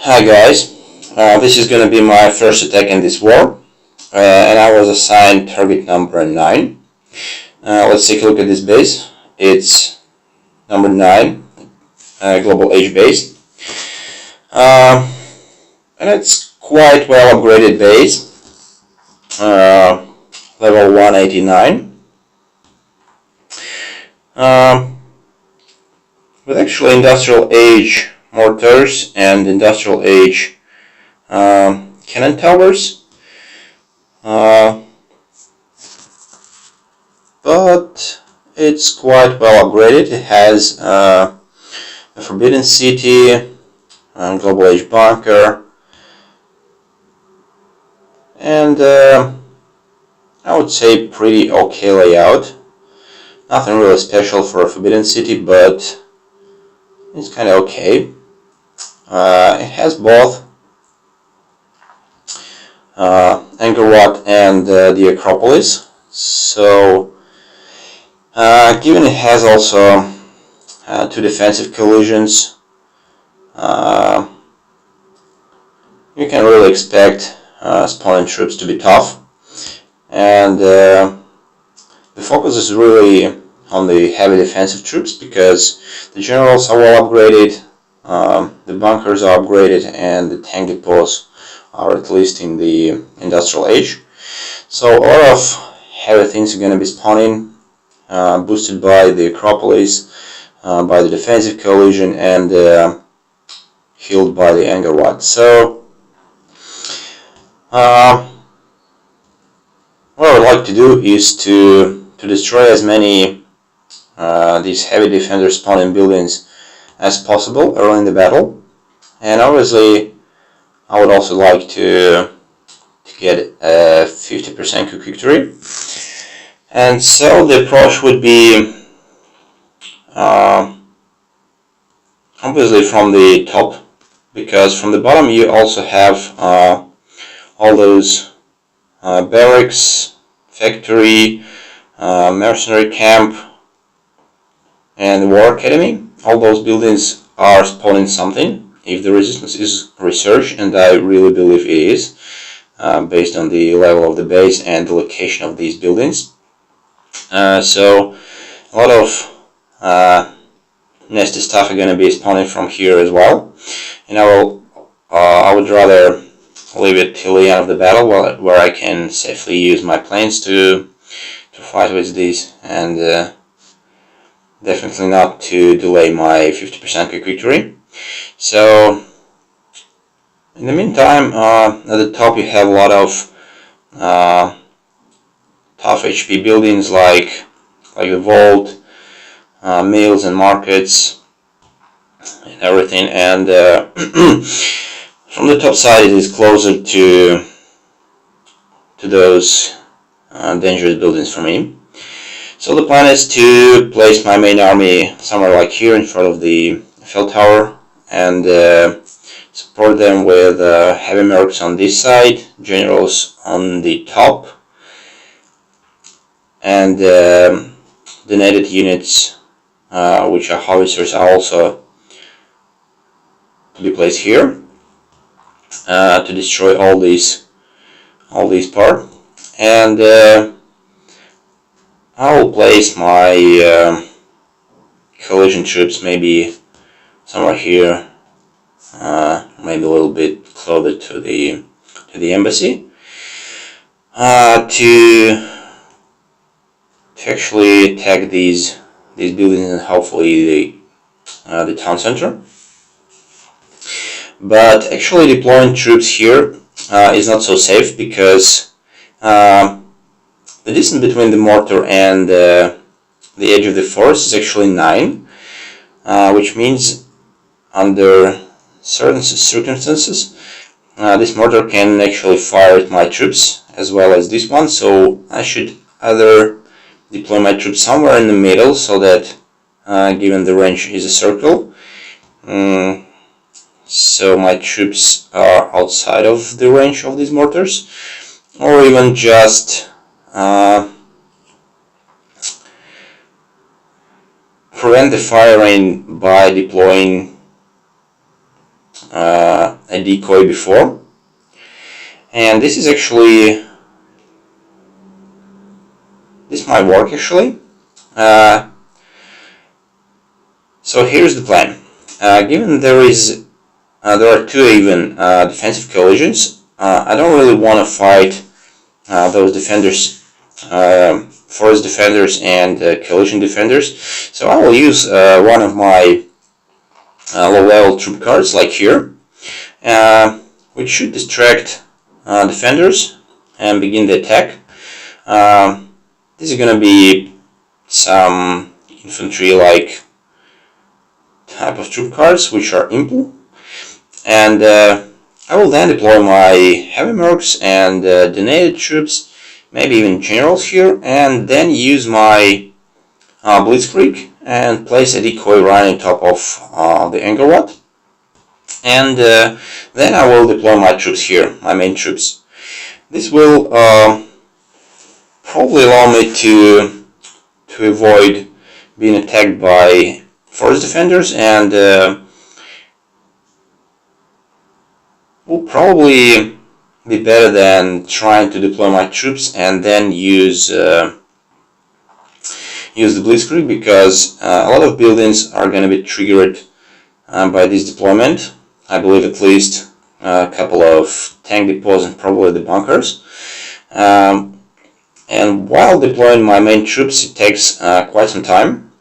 Hi guys, this is gonna be my first attack in this war, and I was assigned target number 9. Let's take a look at this base. It's number 9, global age base, and it's quite well upgraded base, level 189, with actually industrial age mortars and industrial age cannon towers, but it's quite well upgraded. It has a Forbidden City, global age bunker, and I would say pretty okay layout. Nothing really special for a Forbidden City, but it's kind of okay. It has both Angkor Wat and the Acropolis, so given it has also 2 defensive collisions, you can really expect spawning troops to be tough, and the focus is really on the heavy defensive troops because the generals are well upgraded, the bunkers are upgraded, and the tank depots are at least in the industrial age. So a lot of heavy things are going to be spawning, boosted by the Acropolis, by the defensive collision, and healed by the Angkor Wat. So what I would like to do is to destroy as many these heavy defender spawning buildings as possible early in the battle, and obviously I would also like to get a 50% quick victory. And so the approach would be obviously from the top, because from the bottom you also have all those barracks, factory, mercenary camp, and war academy. All those buildings are spawning something if the resistance is researched, and I really believe it is, based on the level of the base and the location of these buildings. So a lot of nasty stuff are going to be spawning from here as well, and I would rather leave it till the end of the battle where I can safely use my planes to fight with these, and definitely not to delay my 50% quick victory. So in the meantime, at the top you have a lot of tough HP buildings like the vault, mills and markets and everything, and from the top side it is closer to those dangerous buildings for me. So the plan is to place my main army somewhere like here in front of the Fell Tower, and support them with heavy mercs on this side, generals on the top, and the native units, which are howitzers, are also to be placed here to destroy all these parts. And I will place my collision troops maybe somewhere here, maybe a little bit closer to the embassy, to actually attack these buildings and hopefully the town center. But actually deploying troops here is not so safe, because the distance between the mortar and the edge of the forest is actually 9, which means under certain circumstances this mortar can actually fire at my troops as well as this one. So I should either deploy my troops somewhere in the middle, so that given the range is a circle, so my troops are outside of the range of these mortars, or even just prevent the firing by deploying a a decoy before, and this is actually, this might work actually. So here's the plan. Given there are two even defensive collisions, I don't really want to fight those defenders, forest defenders and collision defenders. So I will use one of my low-level troop cards, like here, which should distract defenders and begin the attack. This is going to be some infantry-like type of troop cards, which are impul, and I will then deploy my heavy mercs and donated troops, maybe even generals here, and then use my blitzkrieg and place a decoy right on top of the anger rod, and then I will deploy my troops here, my main troops. This will probably allow me to avoid being attacked by forest defenders, and will probably be better than trying to deploy my troops and then use the blitzkrieg, because a lot of buildings are going to be triggered by this deployment. I believe at least a couple of tank depots and probably the bunkers. And while deploying my main troops, it takes quite some time.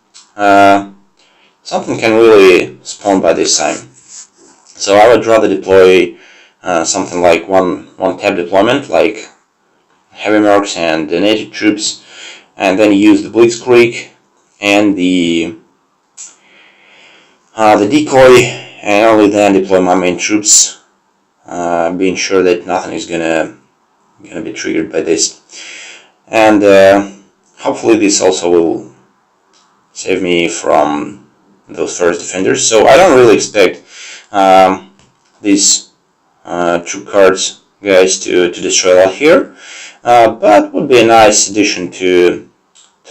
Something can really spawn by this time. So I would rather deploy something like one tab deployment, like heavy mercs and the native troops, and then use the blitzkrieg and the decoy, and only then deploy my main troops, being sure that nothing is gonna be triggered by this. And hopefully this also will save me from those first defenders. So I don't really expect these troop cards guys to destroy a lot here, but would be a nice addition to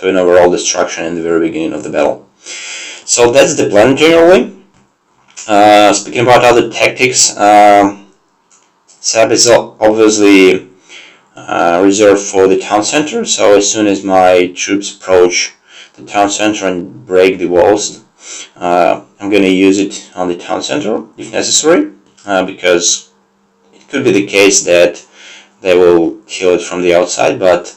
an overall destruction in the very beginning of the battle. So that's the plan generally. Speaking about other tactics, SAP is obviously reserved for the town center, so as soon as my troops approach the town center and break the walls, I'm going to use it on the town center if necessary, because it could be the case that they will kill it from the outside, but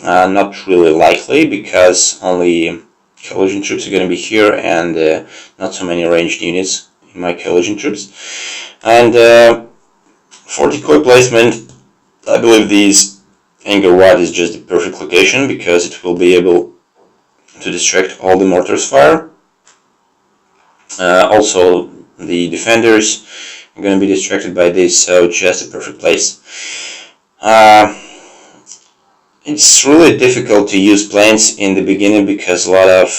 not really likely, because only collision troops are going to be here and not so many ranged units in my collision troops. And for decoy placement, I believe this anger rod is just the perfect location, because it will be able to distract all the mortars fire. Also, the defenders are going to be distracted by this, so just a perfect place. It's really difficult to use planes in the beginning, because a lot of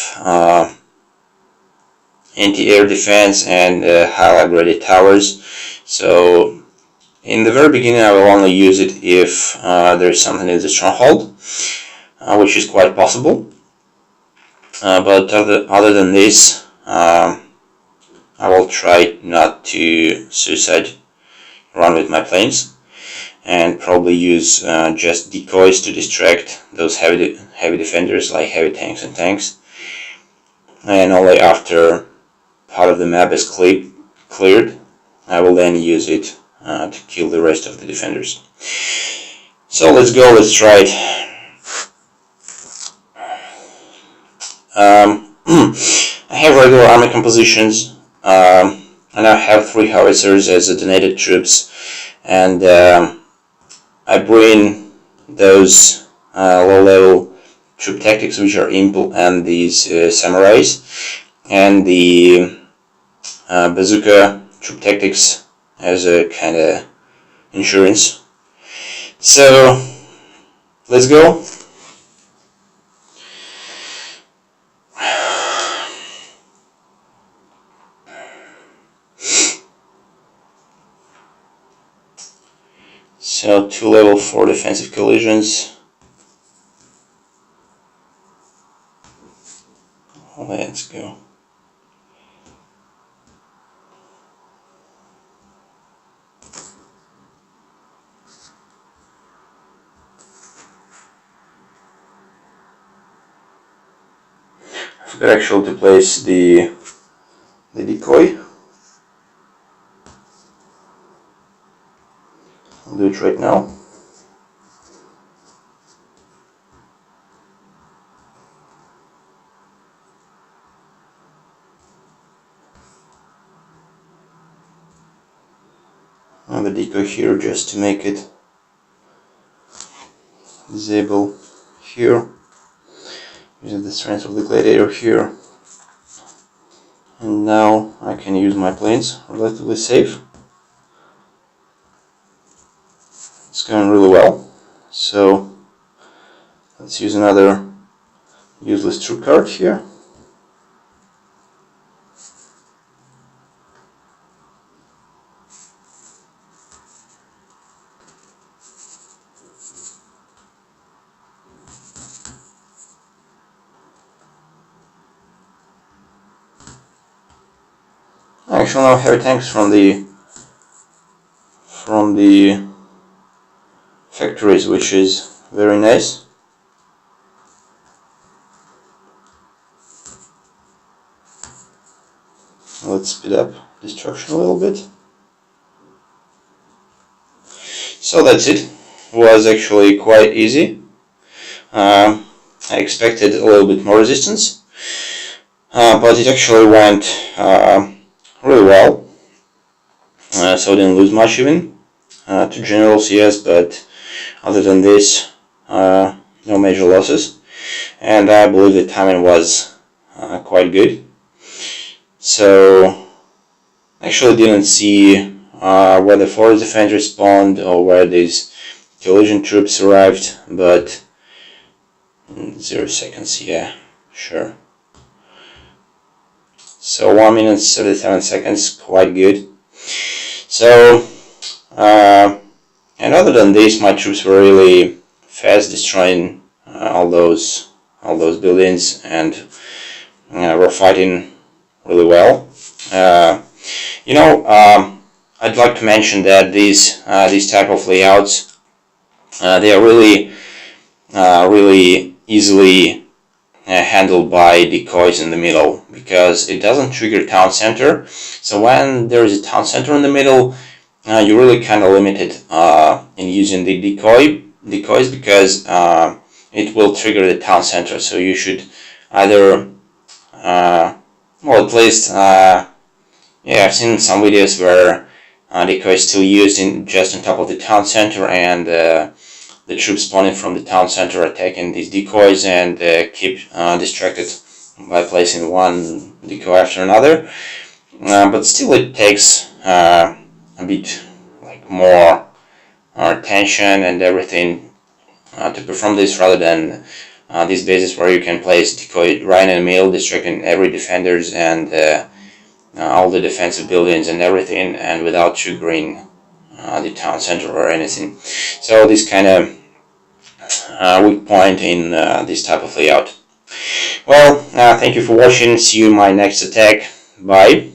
anti-air defense and highly graded towers. So in the very beginning I will only use it if there is something in the stronghold, which is quite possible. But other than this, I will try not to suicide run with my planes, and probably use just decoys to distract those heavy defenders, like heavy tanks and tanks. And only after part of the map is cleared, I will then use it to kill the rest of the defenders. So let's go, let's try it. I have regular army compositions. I now have 3 howitzers as donated troops, and I bring those low-level troop tactics, which are impul, and these samurais, and the bazooka troop tactics as a kind of insurance. So let's go. So 2 level 4 defensive collisions. Let's go. forgot actually to place the decoy. I'll do it right now. And the decoy here just to make it disable here, using the strength of the gladiator here. And now I can use my planes relatively safe. It's going really well. So let's use another useless troop card here. Actually, now heavy tanks from the factories, which is very nice. Let's speed up destruction a little bit. So that's it. It was actually quite easy. I expected a little bit more resistance, but it actually went really well. So I didn't lose much even. Two generals, yes, but other than this, no major losses. And I believe the timing was quite good. So actually didn't see where the forest defenders spawned or where these collision troops arrived, but 0 seconds, yeah, sure. So 1 minute 37 seconds, quite good. So and other than this, my troops were really fast, destroying all those buildings, and were fighting really well. I'd like to mention that these type of layouts, they are really easily handled by decoys in the middle, because it doesn't trigger town center. So when there is a town center in the middle, you're really kind of limited in using the decoys, because it will trigger the town center. So you should either, well, at least, yeah, I've seen some videos where decoys still used just on top of the town center, and the troops spawning from the town center attacking these decoys and keep distracted by placing one decoy after another. But still, it takes a bit like more attention and everything to perform this, rather than these bases where you can place decoy right in the middle, distracting every defenders and all the defensive buildings and everything, and without triggering the town center or anything. So this kind of weak point in this type of layout. Well, thank you for watching. See you in my next attack. Bye.